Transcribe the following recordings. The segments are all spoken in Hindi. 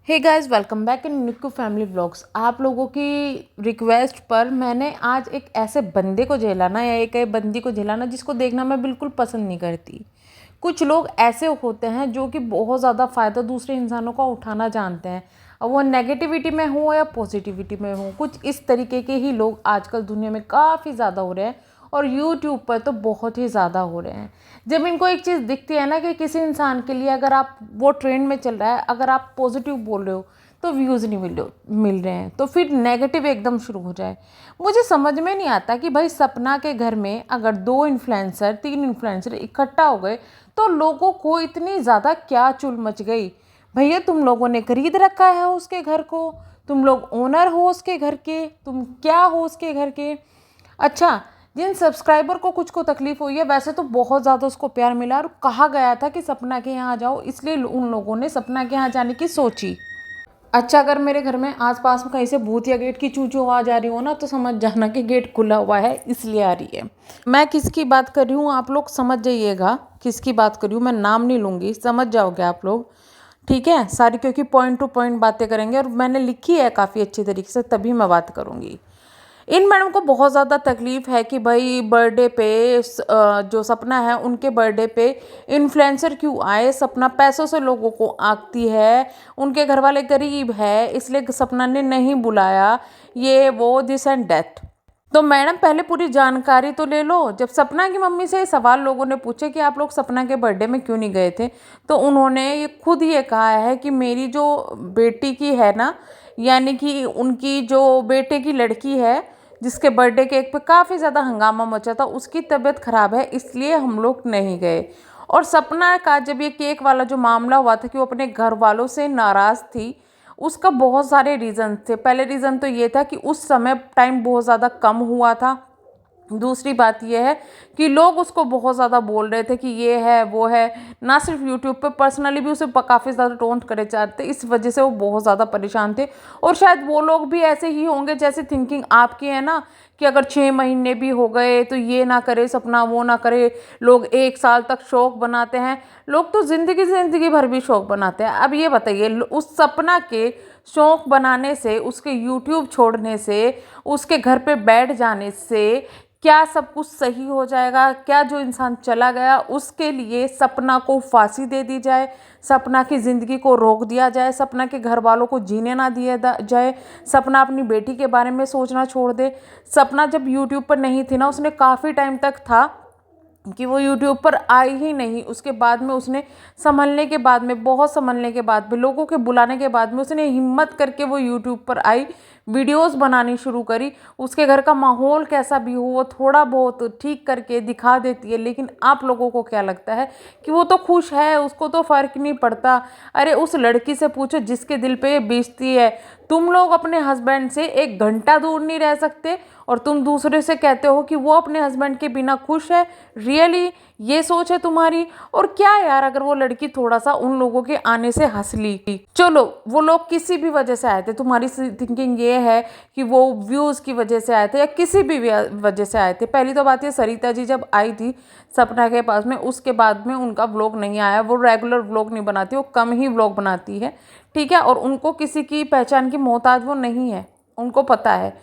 Hey guys, welcome back in Nikku family vlogs. आप लोगों की रिक्वेस्ट पर मैंने आज एक ऐसे बंदे को झेलाना या एक बंदी को झेलाना जिसको देखना मैं बिल्कुल पसंद नहीं करती। कुछ लोग ऐसे होते हैं जो कि बहुत ज़्यादा फ़ायदा दूसरे इंसानों का उठाना जानते हैं। अब वो नेगेटिविटी में हो या पॉजिटिविटी में हो, कुछ इस तरीके के ही लोग आजकल दुनिया में काफ़ी ज़्यादा हो रहे हैं और यूट्यूब पर तो बहुत ही ज़्यादा हो रहे हैं। जब इनको एक चीज़ दिखती है ना कि किसी इंसान के लिए अगर आप वो ट्रेंड में चल रहा है, अगर आप पॉजिटिव बोल रहे हो तो व्यूज़ नहीं मिल रहे हैं, तो फिर नेगेटिव एकदम शुरू हो जाए। मुझे समझ में नहीं आता कि भाई सपना के घर में अगर 2 इन्फ्लुएंसर 3 इन्फ्लुएंसर इकट्ठा हो गए तो लोगों को इतनी ज़्यादा क्या चुल मच गई। भैया, तुम लोगों ने खरीद रखा है उसके घर को, तुम लोग ओनर हो उसके घर के, तुम क्या हो उसके घर के। अच्छा, जिन सब्सक्राइबर को कुछ को तकलीफ हुई है, वैसे तो बहुत ज़्यादा उसको प्यार मिला और कहा गया था कि सपना के यहाँ जाओ, इसलिए उन लोगों ने सपना के यहाँ जाने की सोची। अच्छा, अगर मेरे घर में आसपास में कहीं से भूत या गेट की चूं चूं आवाज आ रही हो ना, तो समझ जाना कि गेट खुला हुआ है, इसलिए आ रही है। मैं किसकी बात कर रही हूँ आप लोग समझ जाइएगा, किसकी बात कर रही हूँ। मैं नाम नहीं लूँगी, समझ जाओगे आप लोग, ठीक है सारी, क्योंकि पॉइंट टू पॉइंट बातें करेंगे और मैंने लिखी है काफ़ी अच्छी तरीके से, तभी मैं बात करूँगी। इन मैडम को बहुत ज़्यादा तकलीफ़ है कि भाई बर्थडे पे जो सपना है उनके बर्थडे पे इन्फ्लुएंसर क्यों आए। सपना पैसों से लोगों को आंकती है, उनके घर वाले गरीब है, इसलिए सपना ने नहीं बुलाया, ये वो दिस एंड दैट। तो मैडम पहले पूरी जानकारी तो ले लो। जब सपना की मम्मी से सवाल लोगों ने पूछे कि आप लोग सपना के बर्थडे में क्यों नहीं गए थे, तो उन्होंने ये खुद ये कहा है कि मेरी जो बेटी की है ना, यानी कि उनकी जो बेटे की लड़की है जिसके बर्थडे केक पे काफ़ी ज़्यादा हंगामा मचा था, उसकी तबीयत ख़राब है, इसलिए हम लोग नहीं गए। और सपना का जब ये केक वाला जो मामला हुआ था कि वो अपने घर वालों से नाराज़ थी, उसका बहुत सारे रीज़न थे। पहले रीज़न तो ये था कि उस समय टाइम बहुत ज़्यादा कम हुआ था। दूसरी बात यह है कि लोग उसको बहुत ज़्यादा बोल रहे थे कि ये है वो है, ना सिर्फ यूट्यूब पे, पर्सनली भी उसे काफ़ी ज़्यादा टोंट करे जाते, इस वजह से वो बहुत ज़्यादा परेशान थे। और शायद वो लोग भी ऐसे ही होंगे जैसे थिंकिंग आपकी है ना, कि अगर 6 महीने भी हो गए तो ये ना करे सपना, वो ना करे। लोग 1 साल तक शौक बनाते हैं, लोग तो ज़िंदगी भर भी शौक बनाते हैं। अब ये बताइए, उस सपना के शौक बनाने से, उसके यूट्यूब छोड़ने से, उसके घर पे बैठ जाने से क्या सब कुछ सही हो जाएगा? क्या जो इंसान चला गया उसके लिए सपना को फांसी दे दी जाए, सपना की ज़िंदगी को रोक दिया जाए, सपना के घर वालों को जीने ना दिया जाए, सपना अपनी बेटी के बारे में सोचना छोड़ दे। सपना जब यूट्यूब पर नहीं थी ना, उसने काफ़ी टाइम तक था कि वो यूट्यूब पर आई ही नहीं। उसके बाद में उसने संभलने के बाद में, बहुत संभलने के बाद में, लोगों के बुलाने के बाद में उसने हिम्मत करके वो यूट्यूब पर आई, वीडियोस बनानी शुरू करी। उसके घर का माहौल कैसा भी हो वो थोड़ा बहुत ठीक करके दिखा देती है। लेकिन आप लोगों को क्या लगता है कि वो तो खुश है, उसको तो फ़र्क नहीं पड़ता। अरे उस लड़की से पूछो जिसके दिल पे ये बीतती है। तुम लोग अपने हस्बैंड से 1 घंटा दूर नहीं रह सकते और तुम दूसरे से कहते हो कि वो अपने हस्बैंड के बिना खुश है। रियली ये सोच है तुम्हारी? और क्या यार, अगर वो लड़की थोड़ा सा उन लोगों के आने से हंस ली, चलो वो लोग किसी भी वजह से आए थे, तुम्हारी थिंकिंग ये है कि वो व्यूज़ की वजह से आए थे या किसी भी वजह से आए थे। पहली तो बात ये, सरिता जी जब आई थी सपना के पास में, उसके बाद में उनका व्लॉग नहीं आया। वो रेगुलर व्लॉग नहीं बनाती, वो कम ही व्लॉग बनाती है, ठीक है। और उनको किसी की पहचान की मोहताज वो नहीं है, उनको पता है।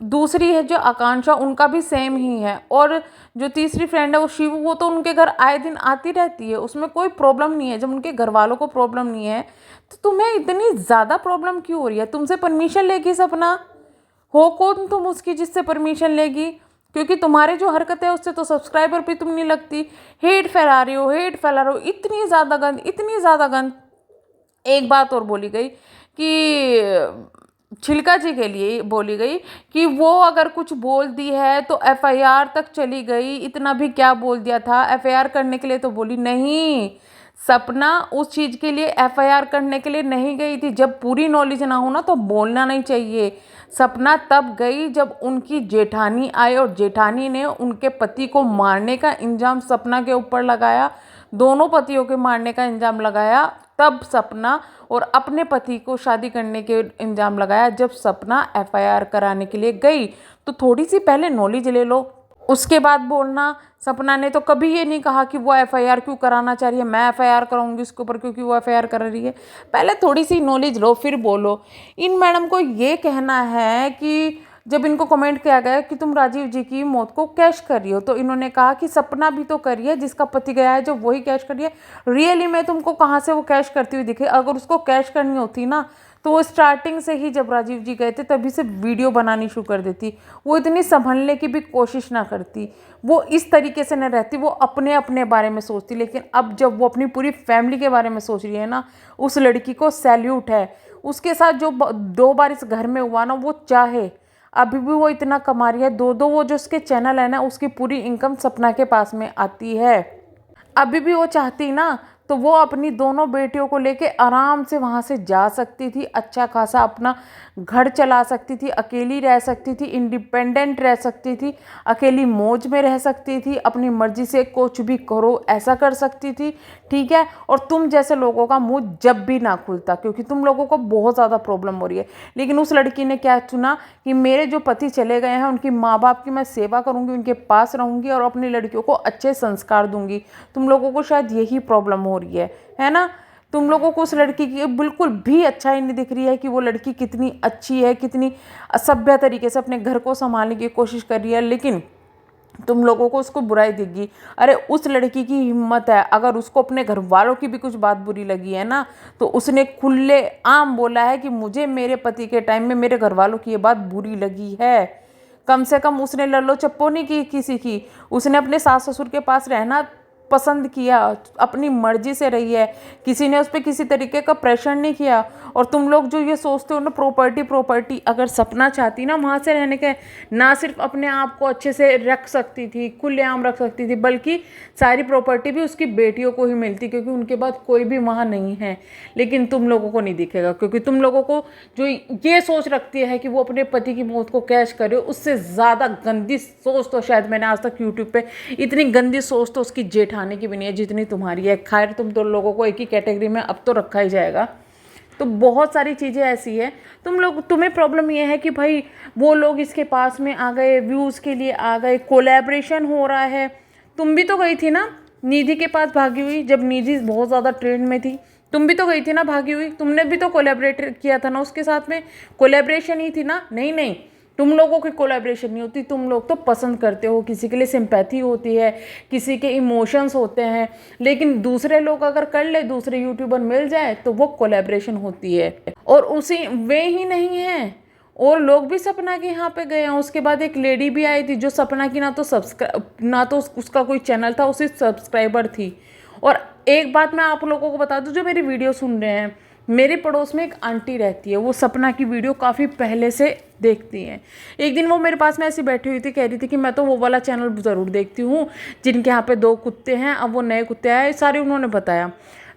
दूसरी है जो आकांक्षा, उनका भी सेम ही है। और जो तीसरी फ्रेंड है वो शिव, वो तो उनके घर आए दिन आती रहती है, उसमें कोई प्रॉब्लम नहीं है। जब उनके घर वालों को प्रॉब्लम नहीं है तो तुम्हें इतनी ज़्यादा प्रॉब्लम क्यों हो रही है? तुमसे परमिशन लेगी सपना? हो कौन तुम उसकी जिससे परमिशन लेगी? क्योंकि तुम्हारे जो हरकत है उससे तो सब्सक्राइबर भी तुम नहीं लगती। हेट फैला रही हो, हेट फैला रहे हो, इतनी ज़्यादा गंद, इतनी ज़्यादा गंद। एक बात और बोली गई कि छिलका जी के लिए बोली गई कि वो अगर कुछ बोल दी है तो एफआईआर तक चली गई। इतना भी क्या बोल दिया था? एफआईआर करने के लिए तो बोली नहीं। सपना उस चीज़ के लिए एफआईआर करने के लिए नहीं गई थी। जब पूरी नॉलेज ना हो ना तो बोलना नहीं चाहिए। सपना तब गई जब उनकी जेठानी आई और जेठानी ने उनके पति को मारने का इल्ज़ाम सपना के ऊपर लगाया, दोनों पतियों के मारने का इल्ज़ाम लगाया। तब सपना और अपने पति को शादी करने के इल्ज़ाम लगाया। जब सपना एफआईआर कराने के लिए गई तो थोड़ी सी पहले नॉलेज ले लो। उसके बाद बोलना, सपना ने तो कभी ये नहीं कहा कि वो एफआईआर क्यों कराना चाह रही है, मैं एफआईआर कराऊंगी उसके ऊपर क्योंकि वो एफआईआर करा रही है। पहले थोड़ी सी नॉलेज लो फिर बोलो। इन मैडम को ये कहना है कि जब इनको कमेंट किया गया कि तुम राजीव जी की मौत को कैश कर रही हो, तो इन्होंने कहा कि सपना भी तो कर रही है, जिसका पति गया है जो वही कैश कर रही है। रियली में तुमको कहाँ से वो कैश करती हुई दिखे? अगर उसको कैश करनी होती ना तो वो स्टार्टिंग से ही जब राजीव जी गए थे तभी से वीडियो बनानी शुरू कर देती। वो इतनी संभलने की भी कोशिश ना करती, वो इस तरीके से न रहती, वो अपने अपने बारे में सोचती। लेकिन अब जब वो अपनी पूरी फैमिली के बारे में सोच रही है ना, उस लड़की को सैल्यूट है। उसके साथ जो 2 बार इस घर में हुआ ना, वो चाहे अभी भी वो इतना कमा रही है, 2 वो जो उसके चैनल है ना, उसकी पूरी इनकम सपना के पास में आती है। अभी भी वो चाहती ना तो वो अपनी दोनों बेटियों को लेके आराम से वहाँ से जा सकती थी, अच्छा खासा अपना घर चला सकती थी, अकेली रह सकती थी, इंडिपेंडेंट रह सकती थी, अकेली मौज में रह सकती थी, अपनी मर्जी से कुछ भी करो ऐसा कर सकती थी, ठीक है। और तुम जैसे लोगों का मुंह जब भी ना खुलता, क्योंकि तुम लोगों को बहुत ज़्यादा प्रॉब्लम हो रही है। लेकिन उस लड़की ने क्या चुना कि मेरे जो पति चले गए हैं उनकी माँ बाप की मैं सेवा करूँगी, उनके पास रहूँगी और अपनी लड़कियों को अच्छे संस्कार दूंगी। तुम लोगों को शायद यही प्रॉब्लम हो रही है ना। तुम लोगों को उस लड़की की बिल्कुल भी अच्छाई नहीं दिख रही है कि वो लड़की कितनी अच्छी है, कितनी सभ्य तरीके से अपने घर को संभालने की कोशिश कर रही है, लेकिन तुम लोगों को उसको बुराई दिखगी। अरे उस लड़की की हिम्मत है, अगर उसको अपने घर वालों की भी कुछ बात बुरी लगी है ना, तो उसने खुले आम बोला है कि मुझे मेरे पति के टाइम में मेरे घर वालों की ये बात बुरी लगी है। कम से कम उसने लल्लो चप्पो नहीं की किसी की, उसने अपने सास ससुर के पास रहना पसंद किया, अपनी मर्जी से रही है, किसी ने उस पर किसी तरीके का प्रेशर नहीं किया। और तुम लोग जो ये सोचते हो ना प्रॉपर्टी, अगर सपना चाहती ना वहाँ से रहने के, ना सिर्फ अपने आप को अच्छे से रख सकती थी, खुलेआम रख सकती थी, बल्कि सारी प्रॉपर्टी भी उसकी बेटियों को ही मिलती, क्योंकि उनके बाद कोई भी वहाँ नहीं है। लेकिन तुम लोगों को नहीं दिखेगा, क्योंकि तुम लोगों को जो ये सोच रखती है कि वो अपने पति की मौत को कैश करे, उससे ज़्यादा गंदी सोच तो शायद मैंने आज तक यूट्यूब पे, इतनी गंदी सोच तो उसकी जेठानी की भी नहीं है जितनी तुम्हारी है। खैर तुम दो लोगों को एक ही कैटेगरी में अब तो रखा ही जाएगा। तो बहुत सारी चीज़ें ऐसी है, तुम्हें प्रॉब्लम ये है कि भाई वो लोग इसके पास में आ गए, व्यूज़ के लिए आ गए, कोलैबोरेशन हो रहा है। तुम भी तो गई थी ना निधि के पास भागी हुई, जब निधि बहुत ज़्यादा ट्रेंड में थी, तुम भी तो गई थी ना भागी हुई, तुमने भी तो कोलैबोरेट किया था ना उसके साथ में, कोलैबोरेशन ही थी ना। नहीं नहीं, तुम लोगों की कोलैबोरेशन नहीं होती, तुम लोग तो पसंद करते हो, किसी के लिए सिंपैथी होती है, किसी के इमोशंस होते हैं, लेकिन दूसरे लोग अगर कर ले, दूसरे यूट्यूबर मिल जाए तो वो कोलैबोरेशन होती है। और उसी वे ही नहीं है, और लोग भी सपना के यहाँ पे गए हैं। उसके बाद एक लेडी भी आई थी जो सपना की ना तो उसका कोई चैनल था, उसी सब्सक्राइबर थी। और एक बात मैं आप लोगों को बता दूं, जो मेरी वीडियो सुन रहे हैं, मेरे पड़ोस में एक आंटी रहती है, वो सपना की वीडियो काफ़ी पहले से देखती हैं। एक दिन वो मेरे पास में ऐसी बैठी हुई थी, कह रही थी कि मैं तो वो वाला चैनल ज़रूर देखती हूँ जिनके यहाँ पे 2 कुत्ते हैं, अब वो नए कुत्ते आए, सारे उन्होंने बताया।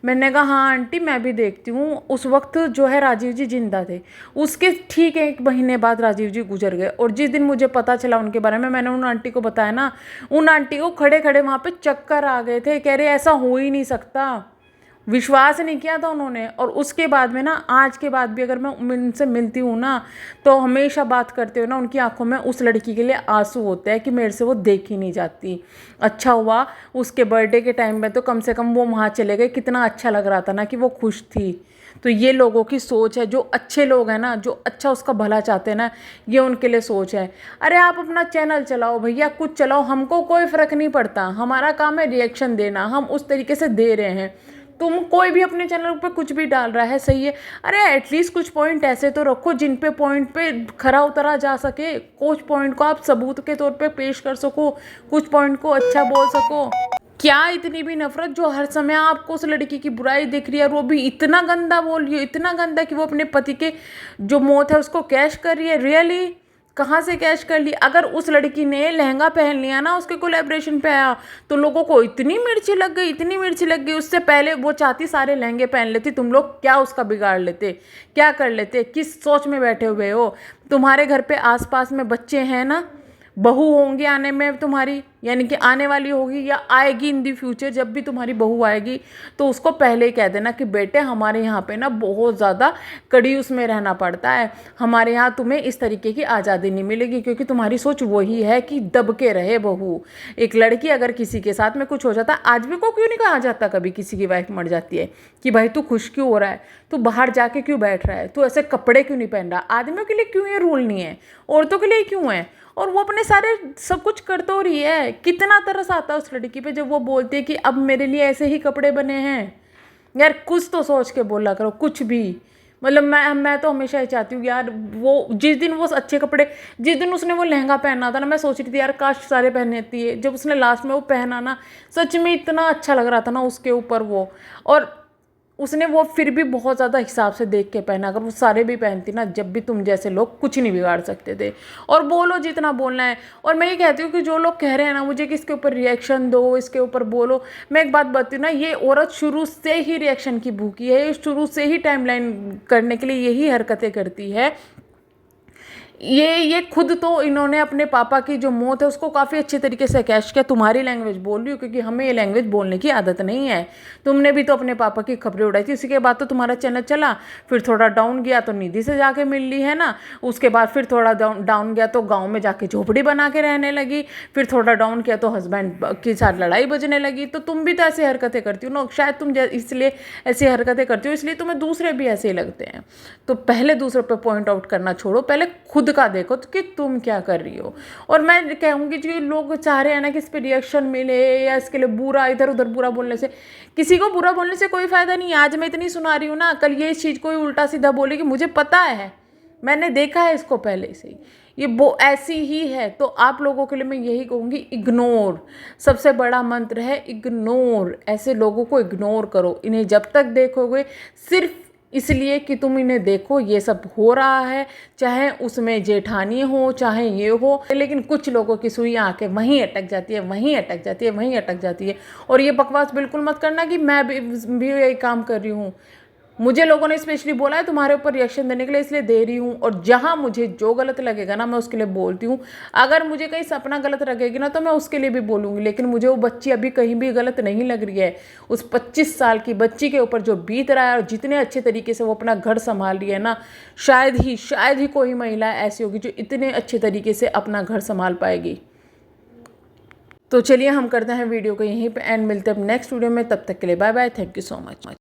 मैंने कहा हाँ आंटी मैं भी देखती हूँ। उस वक्त जो है राजीव जी जिंदा थे, उसके ठीक 1 महीने बाद राजीव जी गुजर गए। और जिस दिन मुझे पता चला उनके बारे में, मैंने उन आंटी को बताया ना, उन आंटी को खड़े खड़े वहाँ पे चक्कर आ गए थे, कह रहे ऐसा हो ही नहीं सकता, विश्वास नहीं किया था उन्होंने। और उसके बाद में ना, आज के बाद भी अगर मैं उनसे मिलती हूँ ना, तो हमेशा बात करते हुए ना उनकी आंखों में उस लड़की के लिए आंसू होते हैं कि मेरे से वो देखी नहीं जाती। अच्छा हुआ उसके बर्थडे के टाइम में तो कम से कम वो वहाँ चले गए, कितना अच्छा लग रहा था ना कि वो खुश थी। तो ये लोगों की सोच है, जो अच्छे लोग हैं ना, जो अच्छा उसका भला चाहते हैं ना, ये उनके लिए सोच है। अरे आप अपना चैनल चलाओ भैया, कुछ चलाओ, हमको कोई फ़र्क नहीं पड़ता, हमारा काम है रिएक्शन देना, हम उस तरीके से दे रहे हैं। तुम कोई भी अपने चैनल पर कुछ भी डाल रहा है, सही है, अरे एटलीस्ट कुछ पॉइंट ऐसे तो रखो जिन पे पॉइंट पे खरा उतरा जा सके, कुछ पॉइंट को आप सबूत के तौर पे पेश कर सको, कुछ पॉइंट को अच्छा बोल सको। क्या इतनी भी नफरत जो हर समय आपको उस लड़की की बुराई दिख रही है, और वो भी इतना गंदा बोल रही है, इतना गंदा कि वो अपने पति के जो मौत है उसको कैश कर रही है। रियली कहाँ से कैश कर ली? अगर उस लड़की ने लहंगा पहन लिया ना, उसके कोलैबोरेशन पे आया, तो लोगों को इतनी मिर्ची लग गई, इतनी मिर्ची लग गई। उससे पहले वो चाहती सारे लहंगे पहन लेती, तुम लोग क्या उसका बिगाड़ लेते, क्या कर लेते? किस सोच में बैठे हुए हो? तुम्हारे घर पे आसपास में बच्चे हैं ना, बहू होंगी आने में तुम्हारी, यानी कि आने वाली होगी या आएगी इन दी फ्यूचर, जब भी तुम्हारी बहू आएगी तो उसको पहले ही कह देना कि बेटे हमारे यहाँ पे ना बहुत ज़्यादा कड़ी उसमें रहना पड़ता है, हमारे यहाँ तुम्हें इस तरीके की आज़ादी नहीं मिलेगी, क्योंकि तुम्हारी सोच वही है कि दब के रहे बहू। एक लड़की अगर किसी के साथ में कुछ हो जाता, आदमी को क्यों नहीं कहा जाता कभी किसी की वाइफ मर जाती है कि भाई तू खुश क्यों हो रहा है, तू बाहर जाके क्यों बैठ रहा है, तू ऐसे कपड़े क्यों नहीं पहन रहा। आदमियों के लिए क्यों ये रूल नहीं है, औरतों के लिए क्यों है। और वो अपने सारे सब कुछ कर तो रही है। कितना तरस आता है उस लड़की पे जब वो बोलती है कि अब मेरे लिए ऐसे ही कपड़े बने हैं। यार कुछ तो सोच के बोला करो, कुछ भी। मतलब मैं तो हमेशा ही चाहती हूँ यार, वो जिस दिन वो अच्छे कपड़े, जिस दिन उसने वो लहंगा पहना था ना, मैं सोच रही थी यार काश सारे पहनती है। जब उसने लास्ट में वो पहना ना, सच में इतना अच्छा लग रहा था ना उसके ऊपर वो। और उसने वो फिर भी बहुत ज़्यादा हिसाब से देख के पहना। अगर वो सारे भी पहनती ना, जब भी तुम जैसे लोग कुछ नहीं बिगाड़ सकते थे। और बोलो जितना बोलना है। और मैं ये कहती हूँ कि जो लोग कह रहे हैं ना मुझे कि इसके ऊपर रिएक्शन दो, इसके ऊपर बोलो, मैं एक बात बताती हूँ ना, ये औरत शुरू से ही रिएक्शन की भूखी है, शुरू से ही टाइमलाइन करने के लिए यही हरकतें करती है। ये खुद तो इन्होंने अपने पापा की जो मौत है उसको काफ़ी अच्छे तरीके से कैश किया। तुम्हारी लैंग्वेज बोल रही हूँ क्योंकि हमें ये लैंग्वेज बोलने की आदत नहीं है। तुमने भी तो अपने पापा की खबरें उड़ाई थी, उसी के बाद तो तुम्हारा चैनल चला। फिर थोड़ा डाउन गया तो निधि से जाके मिल ली है ना, उसके बाद फिर थोड़ा डाउन गया तो गाँव में जाके झोपड़ी बना के रहने लगी। फिर थोड़ा डाउन किया तो हस्बैंड के साथ लड़ाई बजने लगी। तो तुम भी तो ऐसी हरकतें करती हो ना, शायद तुम इसलिए ऐसी हरकतें करती हो, इसलिए तुम्हें दूसरे भी ऐसे ही लगते हैं। तो पहले दूसरे पर पॉइंट आउट करना छोड़ो, पहले खुद का देखो तो कि तुम क्या कर रही हो। और मैं कहूँगी जो लोग चाह रहे हैं ना कि इस पर रिएक्शन मिले या इसके लिए बुरा इधर उधर बुरा बोलने से, किसी को बुरा बोलने से कोई फ़ायदा नहीं है। आज मैं इतनी सुना रही हूँ ना, कल ये इस चीज़ को ही उल्टा सीधा बोलेगी, मुझे पता है, मैंने देखा है इसको पहले से ही, ये ऐसी ही है। तो आप लोगों के लिए मैं यही कहूँगी, इग्नोर सबसे बड़ा मंत्र है, इग्नोर। ऐसे लोगों को इग्नोर करो। इन्हें जब तक देखोगे सिर्फ इसलिए कि तुम इन्हें देखो ये सब हो रहा है, चाहे उसमें जेठानी हो चाहे ये हो, लेकिन कुछ लोगों की सुइयां आके वहीं अटक जाती है, वहीं अटक जाती है, वहीं अटक जाती है। और ये बकवास बिल्कुल मत करना कि मैं भी यही काम कर रही हूँ। मुझे लोगों ने स्पेशली बोला है तुम्हारे ऊपर रिएक्शन देने के लिए, इसलिए दे रही हूँ। और जहाँ मुझे जो गलत लगेगा ना मैं उसके लिए बोलती हूँ। अगर मुझे कहीं सपना गलत लगेगी ना तो मैं उसके लिए भी बोलूँगी। लेकिन मुझे वो बच्ची अभी कहीं भी गलत नहीं लग रही है। उस 25 साल की बच्ची के ऊपर जो बीत रहा है और जितने अच्छे तरीके से वो अपना घर संभाल रही है ना, शायद ही कोई महिला ऐसी होगी जो इतने अच्छे तरीके से अपना घर संभाल पाएगी। तो चलिए हम करते हैं वीडियो को यहीं पे एंड, मिलते हैं नेक्स्ट वीडियो में। तब तक के लिए bye bye, thank you so much.